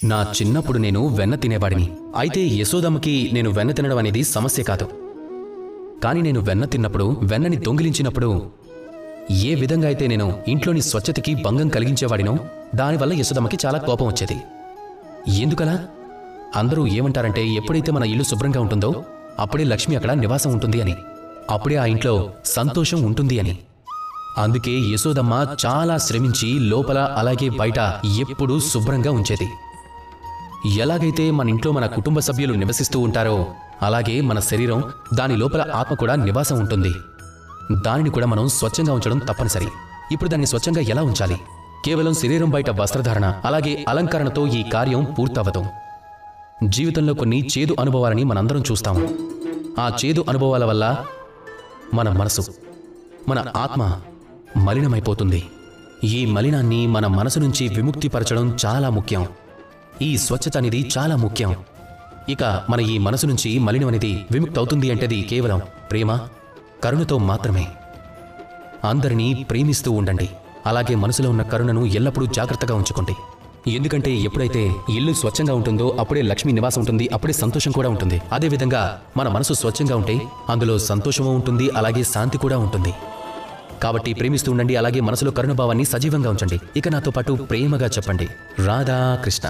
నా చిన్నప్పుడు నేను వెన్న తినేవాడిని. అయితే యశోదమ్మకి నేను వెన్న తినడం అనేది సమస్య కాదు. కానీ నేను వెన్న తిన్నప్పుడు, వెన్నని దొంగిలించినప్పుడు ఏ విధంగా అయితే నేను ఇంట్లోని స్వచ్ఛతకి భంగం కలిగించేవాడినో దానివల్ల యశోదమ్మకి చాలా కోపం వచ్చేది. ఎందుకలా? అందరూ ఏమంటారంటే ఎప్పుడైతే మన ఇల్లు శుభ్రంగా ఉంటుందో అప్పుడే లక్ష్మి అక్కడ నివాసం ఉంటుంది అని, అప్పుడే ఆ ఇంట్లో సంతోషం ఉంటుంది అని. అందుకే యశోదమ్మ చాలా శ్రమించి లోపల అలాగే బయట ఎప్పుడూ శుభ్రంగా ఉంచేది. ఎలాగైతే మన ఇంట్లో మన కుటుంబ సభ్యులు నివసిస్తూ ఉంటారో అలాగే మన శరీరం, దాని లోపల ఆత్మ కూడా నివాసం ఉంటుంది. దానిని కూడా మనం స్వచ్ఛంగా ఉంచడం తప్పనిసరి. ఇప్పుడు దాన్ని స్వచ్ఛంగా ఎలా ఉంచాలి? కేవలం శరీరం బయట వస్త్రధారణ అలాగే అలంకరణతో ఈ కార్యం పూర్తవదు. జీవితంలో కొన్ని చేదు అనుభవాలని మనందరం చూస్తాము. ఆ చేదు అనుభవాల వల్ల మన మనసు, మన ఆత్మ మలినమైపోతుంది. ఈ మలినాన్ని మన మనసు నుంచి విముక్తిపరచడం చాలా ముఖ్యం. ఈ స్వచ్ఛత అనేది చాలా ముఖ్యం. ఇక మన ఈ మనసు నుంచి మలినం అనేది విముక్తి అవుతుంది అంటే కేవలం ప్రేమ, కరుణతో మాత్రమే. అందరినీ ప్రేమిస్తూ ఉండండి. అలాగే మనసులో ఉన్న కరుణను ఎల్లప్పుడూ జాగ్రత్తగా ఉంచుకోండి. ఎందుకంటే ఎప్పుడైతే ఇల్లు స్వచ్ఛంగా ఉంటుందో అప్పుడే లక్ష్మి నివాసం ఉంటుంది, అప్పుడే సంతోషం కూడా ఉంటుంది. అదేవిధంగా మన మనసు స్వచ్ఛంగా ఉంటే అందులో సంతోషము ఉంటుంది, అలాగే శాంతి కూడా ఉంటుంది. కాబట్టి ప్రేమిస్తూ ఉండండి, అలాగే మనసులో కరుణభావాన్ని సజీవంగా ఉంచండి. ఇక నాతో పాటు ప్రేమగా చెప్పండి, రాధా కృష్ణ.